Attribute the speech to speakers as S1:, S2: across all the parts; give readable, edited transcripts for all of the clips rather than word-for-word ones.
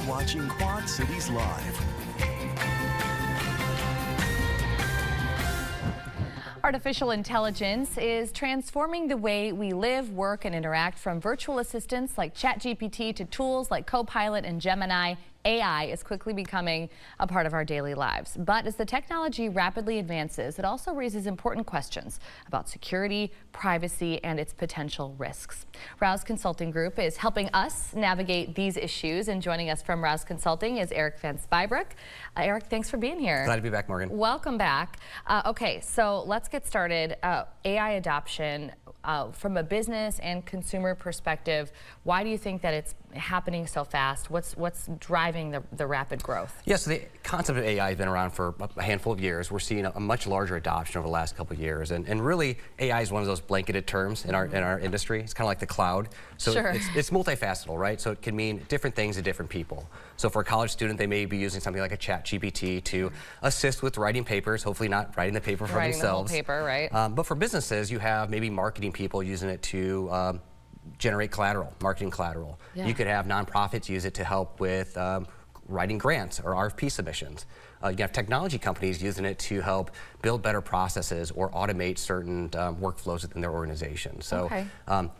S1: watching Quad Cities Live.
S2: Artificial intelligence is transforming the way we live, work, and interact. From virtual assistants like ChatGPT to tools like Copilot and Gemini, AI is quickly becoming a part of our daily lives. But as the technology rapidly advances, it also raises important questions about security, privacy, and its potential risks. Rouse Consulting Group is helping us navigate these issues, and joining us from Rouse Consulting is Vanspeybroeck. Eric, thanks for being here.
S3: Glad to be back, Morgan.
S2: Welcome back. Okay, so let's get started. AI adoption from a business and consumer perspective, why do you think that it's happening so fast? What's driving the rapid growth?
S3: Yes, the concept of AI has been around for a handful of years. We're seeing a much larger adoption over the last couple of years, and really AI is one of those blanketed terms in our industry. It's kind of like the cloud. So
S2: sure.
S3: it's multifaceted, right? So it can mean different things to different people. So for a college student, they may be using something like a ChatGPT to assist with writing papers, hopefully not writing the paper for themselves.
S2: The whole paper, right?
S3: But for businesses, you have maybe marketing people using it to generate collateral, marketing collateral.
S2: Yeah.
S3: You could have nonprofits use it to help with writing grants or RFP submissions. You have technology companies using it to help build better processes or automate certain workflows within their organization. So
S2: okay.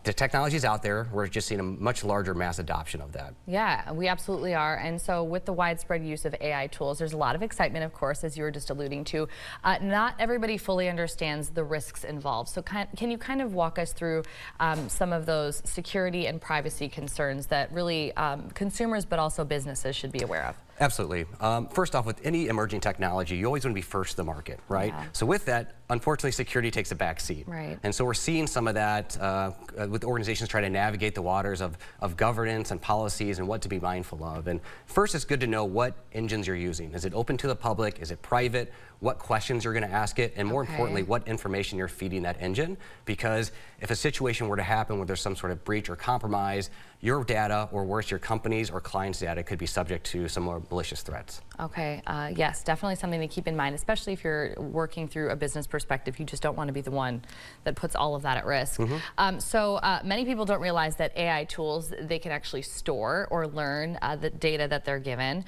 S3: The technology is out there. We're just seeing a much larger mass adoption of that.
S2: Yeah, we absolutely are. And so with the widespread use of AI tools, there's a lot of excitement, of course, as you were just alluding to. Not everybody fully understands the risks involved. So can you kind of walk us through some of those security and privacy concerns that really consumers but also businesses should be aware of?
S3: Absolutely. First off, with any emerging technology, you always want to be first to the market, right?
S2: Yeah.
S3: So with that, unfortunately, security takes a back seat.
S2: Right.
S3: And so we're seeing some of that with organizations trying to navigate the waters of governance and policies and what to be mindful of. And first, it's good to know what engines you're using. Is it open to the public? Is it private? What questions you're going to ask it? And more importantly, what information you're feeding that engine? Because if a situation were to happen where there's some sort of breach or compromise, your data, or worse, your company's or client's data could be subject to some more malicious threats.
S2: Okay, yes, definitely something to keep in mind, especially if you're working through a business perspective. You just don't want to be the one that puts all of that at risk.
S3: Mm-hmm.
S2: Many people don't realize that AI tools, they can actually store or learn the data that they're given.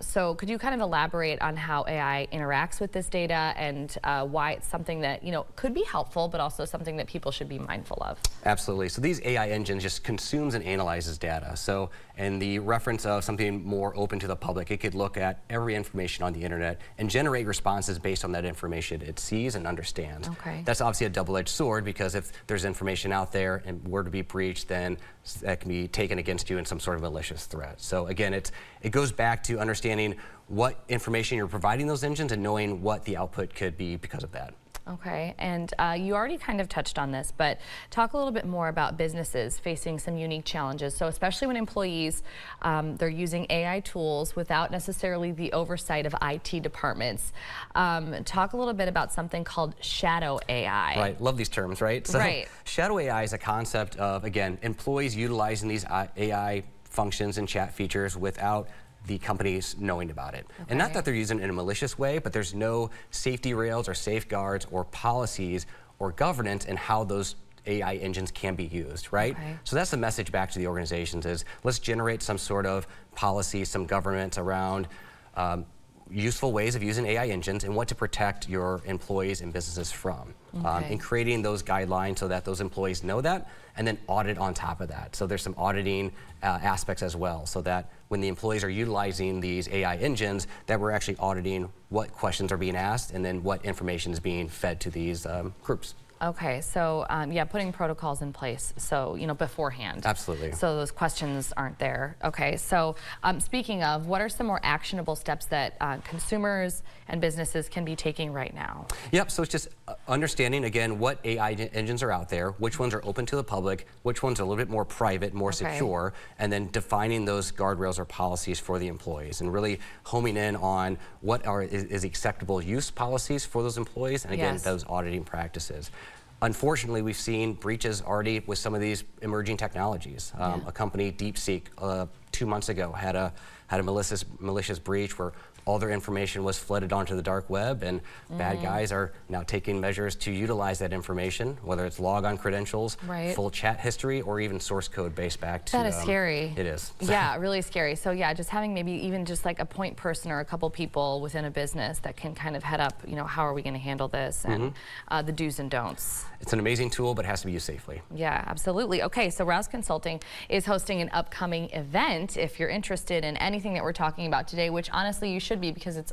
S2: So could you kind of elaborate on how AI interacts with this data and why it's something that, could be helpful, but also something that people should be mindful of?
S3: Absolutely. So these AI engines just consumes and analyzes data. So in the reference of something more open to the public, it could look at every information on the internet and generate responses based on that information it sees and understands.
S2: Okay.
S3: That's obviously a double-edged sword, because if there's information out there and were to be breached, then that can be taken against you in some sort of malicious threat. So again, it goes back to understanding what information you're providing those engines and knowing what the output could be because of that.
S2: Okay, and you already kind of touched on this, but talk a little bit more about businesses facing some unique challenges. So especially when employees, they're using AI tools without necessarily the oversight of IT departments. Talk a little bit about something called shadow AI.
S3: Right, love these terms, right? So
S2: right.
S3: Shadow AI is a concept of, again, employees utilizing these AI functions and chat features without the companies knowing about it.
S2: Okay.
S3: And not that they're using it in a malicious way, but there's no safety rails or safeguards or policies or governance in how those AI engines can be used, right?
S2: Okay.
S3: So that's the message back to the organizations is, let's generate some sort of policy, some governance around useful ways of using AI engines and what to protect your employees and businesses from.
S2: Okay.
S3: And creating those guidelines so that those employees know that, and then audit on top of that. So there's some auditing aspects as well, so that when the employees are utilizing these AI engines, that we're actually auditing what questions are being asked and then what information is being fed to these groups.
S2: Okay, so yeah, putting protocols in place, so beforehand.
S3: Absolutely.
S2: So those questions aren't there. Okay, so speaking of, what are some more actionable steps that consumers and businesses can be taking right now?
S3: Yep, so it's just understanding, again, what AI engines are out there, which ones are open to the public, which ones are a little bit more private, more secure, and then defining those guardrails or policies for the employees, and really homing in on what is acceptable use policies for those employees, and again, those auditing practices. Unfortunately, we've seen breaches already with some of these emerging technologies. A company, DeepSeek, 2 months ago had had a malicious breach where all their information was flooded onto the dark web, and bad guys are now taking measures to utilize that information, whether it's logon credentials, full chat history, or even source code based back to...
S2: That is scary.
S3: It is.
S2: Yeah, really scary. So yeah, just having maybe even just like a point person or a couple people within a business that can kind of head up, you know, how are we going to handle this, and the do's and don'ts.
S3: It's an amazing tool, but it has to be used safely.
S2: Yeah, absolutely. Okay, so Rouse Consulting is hosting an upcoming event. If you're interested in anything that we're talking about today, which honestly you should be, because it's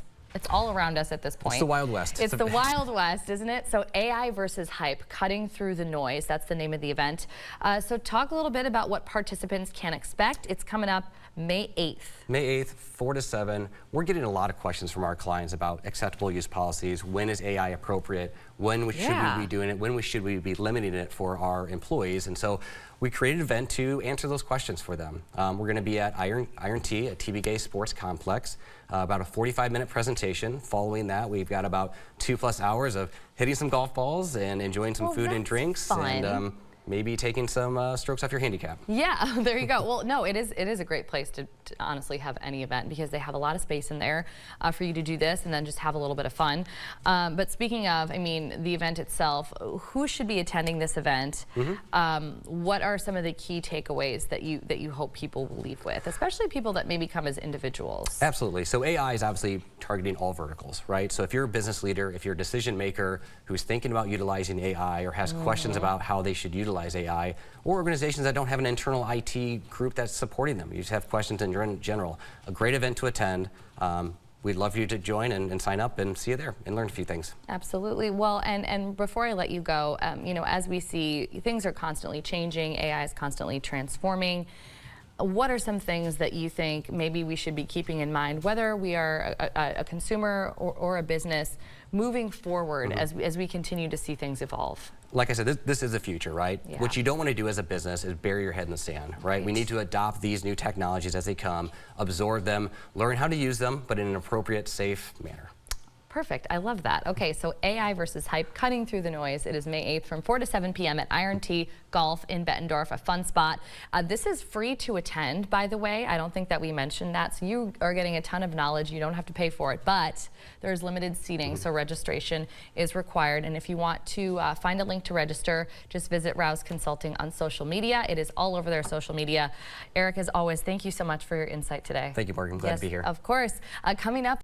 S2: all around us at this point.
S3: It's the Wild West.
S2: It's the Wild West, isn't it? So AI versus hype, cutting through the noise. That's the name of the event. So talk a little bit about what participants can expect. It's coming up May 8th.
S3: May 8th, 4 to 7. We're getting a lot of questions from our clients about acceptable use policies. When is AI appropriate? When should we be doing it? When should we be limiting it for our employees? And so we created an event to answer those questions for them. We're going to be at Iron T at TBK Sports Complex. About a 45-minute presentation. Following that, we've got about 2+ hours of hitting some golf balls and enjoying some food and drinks.
S2: Fun.
S3: And maybe taking some strokes off your handicap.
S2: Yeah, there you go. Well, no, it is a great place to honestly have any event, because they have a lot of space in there for you to do this and then just have a little bit of fun. But speaking of, I mean, the event itself, who should be attending this event? What are some of the key takeaways that you hope people will leave with, especially people that maybe come as individuals?
S3: Absolutely. So AI is obviously targeting all verticals, right? So if you're a business leader, if you're a decision maker who's thinking about utilizing AI or has questions about how they should utilize AI, or organizations that don't have an internal IT group that's supporting them, you just have questions in general, a great event to attend. We'd love for you to join and sign up and see you there and learn a few things.
S2: Absolutely. Well, and before I let you go, you know, as we see, things are constantly changing, AI is constantly transforming. What are some things that you think maybe we should be keeping in mind, whether we are a consumer or a business, moving forward as we continue to see things evolve?
S3: Like I said, this is the future, right?
S2: Yeah.
S3: What you don't want to do as a business is bury your head in the sand, right? We need to adopt these new technologies as they come, absorb them, learn how to use them, but in an appropriate, safe manner.
S2: Perfect. I love that. Okay, so AI versus hype, cutting through the noise. It is May 8th from 4 to 7 p.m. at Iron T Golf in Bettendorf, a fun spot. This is free to attend, by the way. I don't think that we mentioned that. So you are getting a ton of knowledge. You don't have to pay for it, but there's limited seating, so registration is required. And if you want to find a link to register, just visit Rouse Consulting on social media. It is all over their social media. Eric, as always, thank you so much for your insight today.
S3: Thank you, Morgan. Glad to be here.
S2: Of course. Coming up.